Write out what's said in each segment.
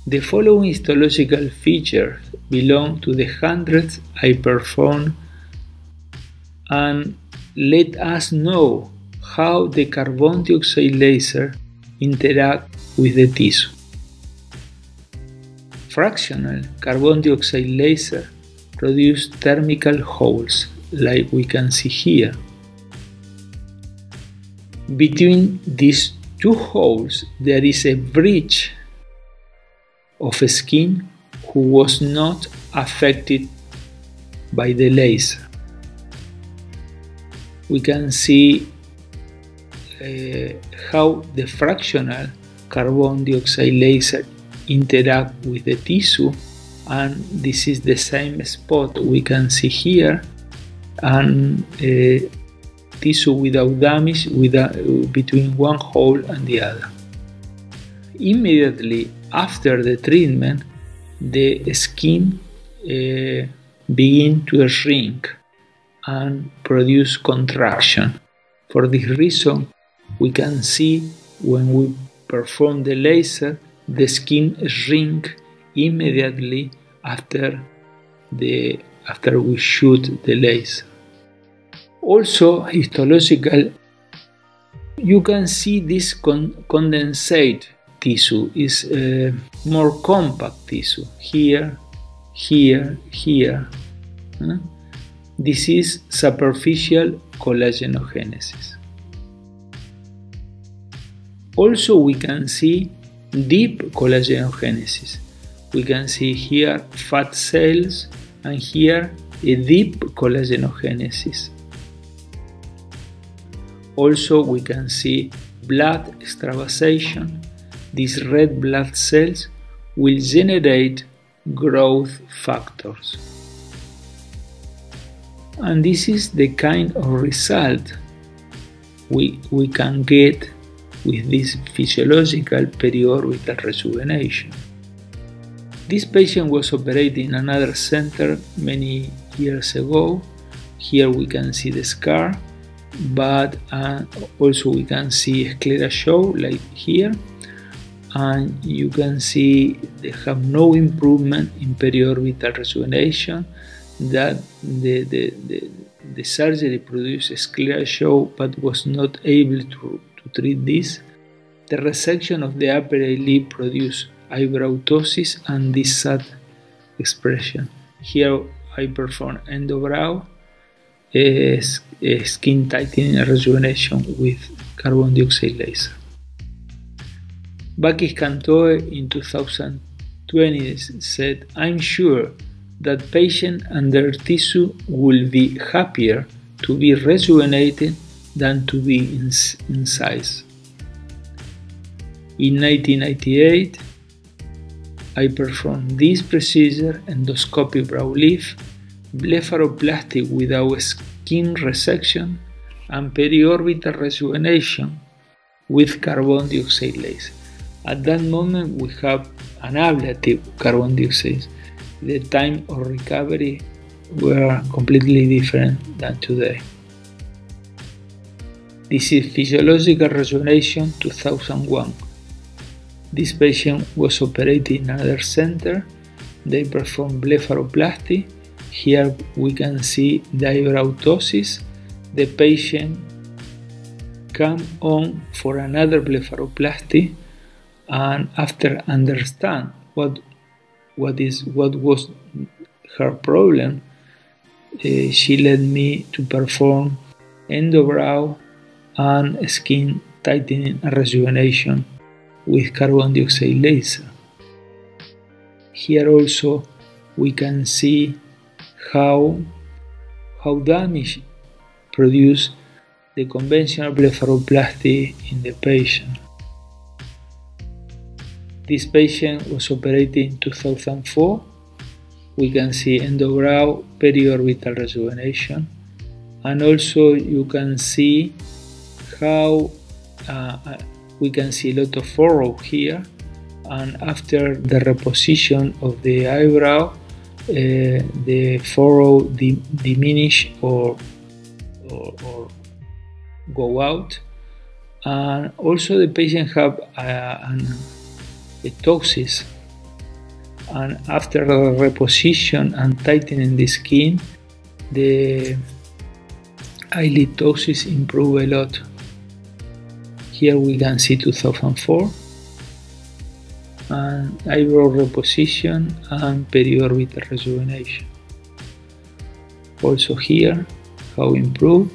The following histological features belong to the hundreds I performed and let us know how the carbon dioxide laser interact with the tissue. Fractional carbon dioxide laser produce thermal holes, like we can see here. Between these two holes there is a bridge of skin who was not affected by the laser. We can see how the fractional carbon dioxide laser interact with the tissue, and this is the same spot we can see here, and tissue without damage between one hole and the other. Immediately after the treatment, the skin begin to shrink and produce contraction. For this reason, we can see when we perform the laser, the skin shrink immediately after we shoot the laser. Also, histological, you can see this condensate tissue is more compact tissue. Here, here, here. This is superficial collagenogenesis. Also, we can see deep collagenogenesis. We can see here fat cells and here a deep collagenogenesis. Also, we can see blood extravasation. These red blood cells will generate growth factors. And this is the kind of result we can get with this physiological periorbital rejuvenation. This patient was operated in another center many years ago. Here we can see the scar, but also we can see sclera show like here, and you can see they have no improvement in periorbital rejuvenation, that the surgery produced sclera show but was not able to treat this. The resection of the upper eyelid produced eyebrow ptosis and this sad expression. Here I perform endobrow, skin tightening and rejuvenation with carbon dioxide laser. Bakis Kantoe in 2020 said, "I'm sure that patient and their tissue will be happier to be rejuvenated than to be incised." In 1998, I performed this procedure, endoscopic brow lift, blepharoplasty without skin resection, and periorbital rejuvenation with carbon dioxide laser. At that moment, we have an ablative carbon dioxide. The time of recovery were completely different than today. This is physiological rejuvenation 2001. This patient was operated in another center. They performed blepharoplasty. Here we can see the eyebrow ptosis. The patient came on for another blepharoplasty, and after understand what was her problem, she led me to perform endobrow and skin tightening and rejuvenation with carbon dioxide laser. Here also we can see how damage produced the conventional blepharoplasty in the patient. This patient was operated in 2004. We can see endobrow periorbital rejuvenation, and also you can see how we can see a lot of furrow here, and after the reposition of the eyebrow, the furrow diminish or go out, and also the patient have a ptosis and after the reposition and tightening the skin, the eyelid ptosis improve a lot. Here we can see 2004 and eyebrow reposition and periorbital rejuvenation. Also here how improve,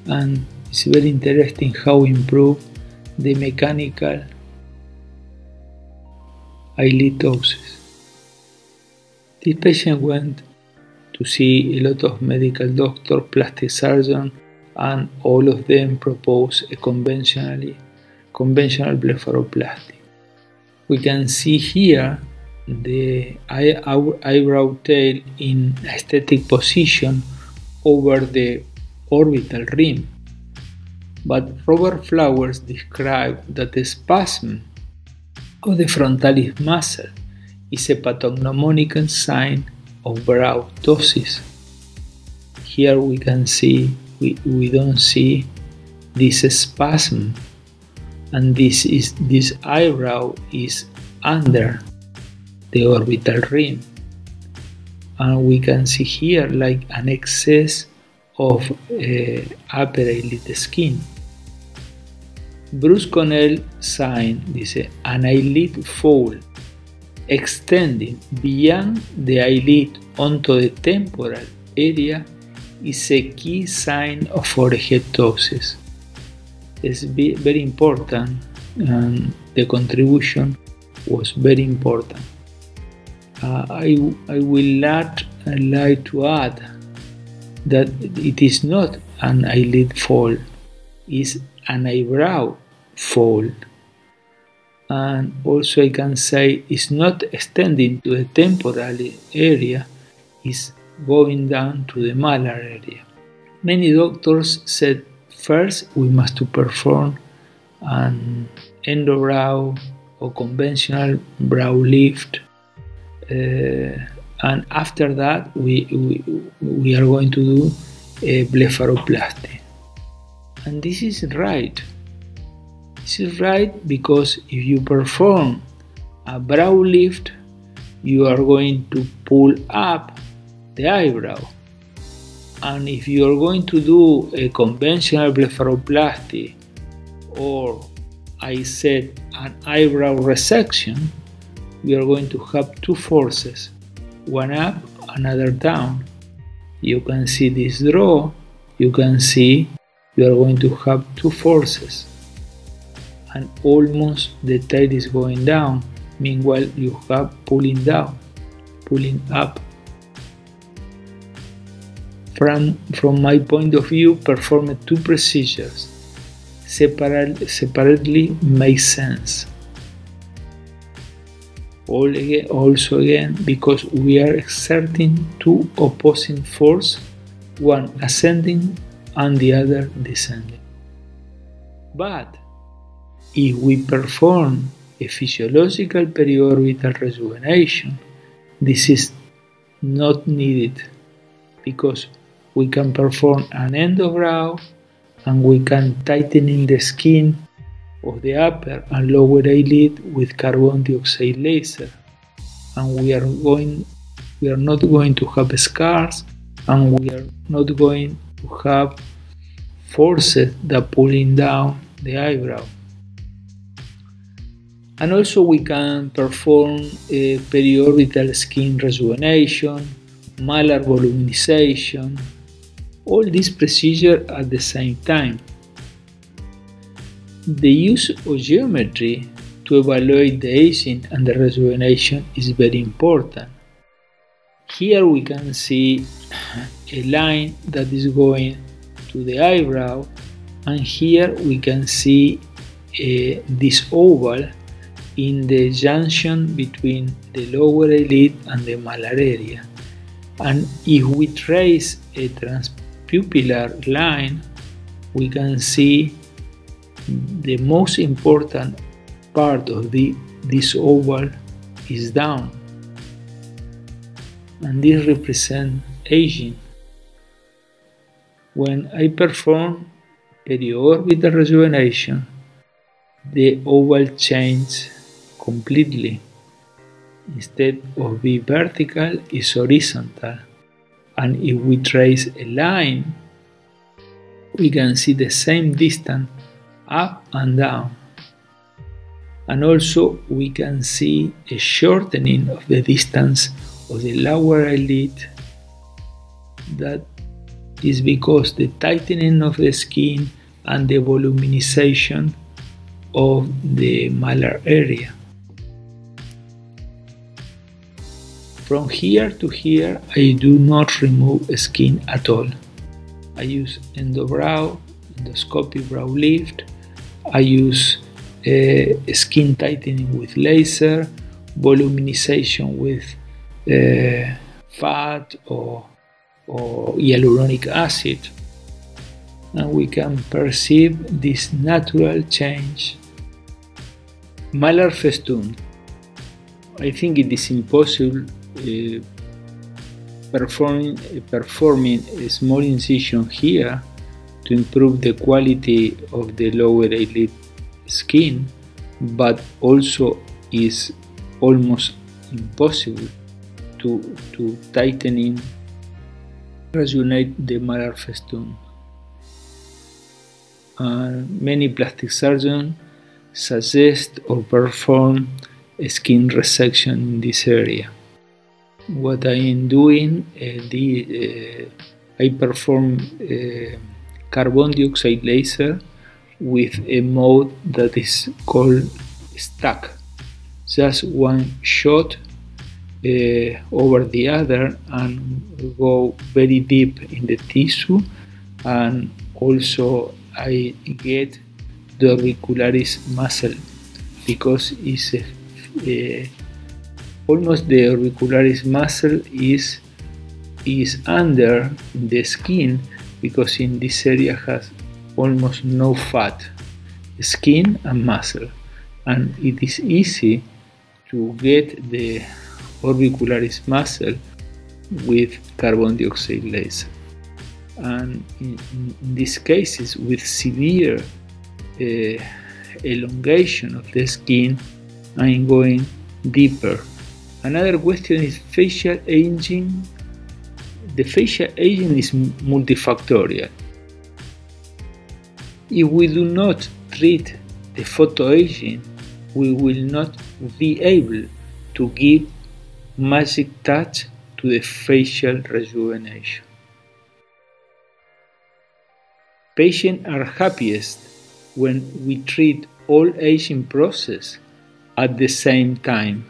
and it's very interesting how improve the mechanical eyelid ptosis. This patient went to see a lot of medical doctors, plastic surgeons, and all of them proposed a conventional blepharoplasty. We can see here the eyebrow tail in aesthetic position over the orbital rim. But Robert Flowers described that the spasm of the frontalis muscle is a pathognomonic sign of brow ptosis. Here we can see we don't see this spasm, and this eyebrow is under the orbital rim, and we can see here like an excess of upper eyelid skin. Bruce Connell sign dice an eyelid fold extending beyond the eyelid onto the temporal area is a key sign of forehead ptosis. It's very important, and the contribution was very important. I will like to add that it is not an eyelid fold, it's an eyebrow fold. And also I can say it's not extending to the temporal area, it's going down to the malar area. Many doctors said first we must perform an endobrow or conventional brow lift, and after that we are going to do a blepharoplasty. And this is right. This is right because if you perform a brow lift, you are going to pull up the eyebrow. And if you are going to do a conventional blepharoplasty, or I said an eyebrow resection, you are going to have two forces, one up, another down. You can see this draw, you can see you are going to have two forces, and almost the tail is going down, meanwhile you have pulling down, pulling up. From my point of view, performing two procedures separately makes sense. Also again, because we are exerting two opposing forces, one ascending and the other descending. But if we perform a physiological periorbital rejuvenation, this is not needed, because we can perform an endobrow and we can tighten in the skin of the upper and lower eyelid with carbon dioxide laser, and we are not going to have scars, and we are not going to have forces that pulling down the eyebrow. And also we can perform a periorbital skin rejuvenation, malar volumization, all these procedures at the same time. The use of geometry to evaluate the aging and the rejuvenation is very important. Here we can see a line that is going to the eyebrow, and here we can see this oval in the junction between the lower eyelid and the malar area. And if we trace a transpupillar line, we can see the most important part of this oval is down, and this represents aging. When I perform periorbital rejuvenation, the oval changes completely, instead of be vertical, is horizontal. And if we trace a line, we can see the same distance up and down. And also we can see a shortening of the distance of the lower eyelid. That is because the tightening of the skin and the voluminization of the malar area. From here to here, I do not remove skin at all. I use endobrow, endoscopic brow lift. I use skin tightening with laser, voluminization with fat or hyaluronic acid, and we can perceive this natural change. Malar festoon. I think it is impossible performing a small incision here to improve the quality of the lower eyelid skin, but also is almost impossible to tightening, rejuvenate the malar festoon. Many plastic surgeons suggest or perform a skin resection in this area. What I am doing, I perform carbon dioxide laser with a mode that is called stack. Just one shot over the other and go very deep in the tissue, and also I get the auricularis muscle because it's almost the auricularis muscle is under the skin, because in this area has almost no fat, skin and muscle, and it is easy to get the auricularis muscle with carbon dioxide laser. And in these cases with severe elongation of the skin, I'm going deeper. Another question is facial aging. The facial aging is multifactorial. If we do not treat the photoaging, we will not be able to give magic touch to the facial rejuvenation. Patients are happiest when we treat all aging process at the same time.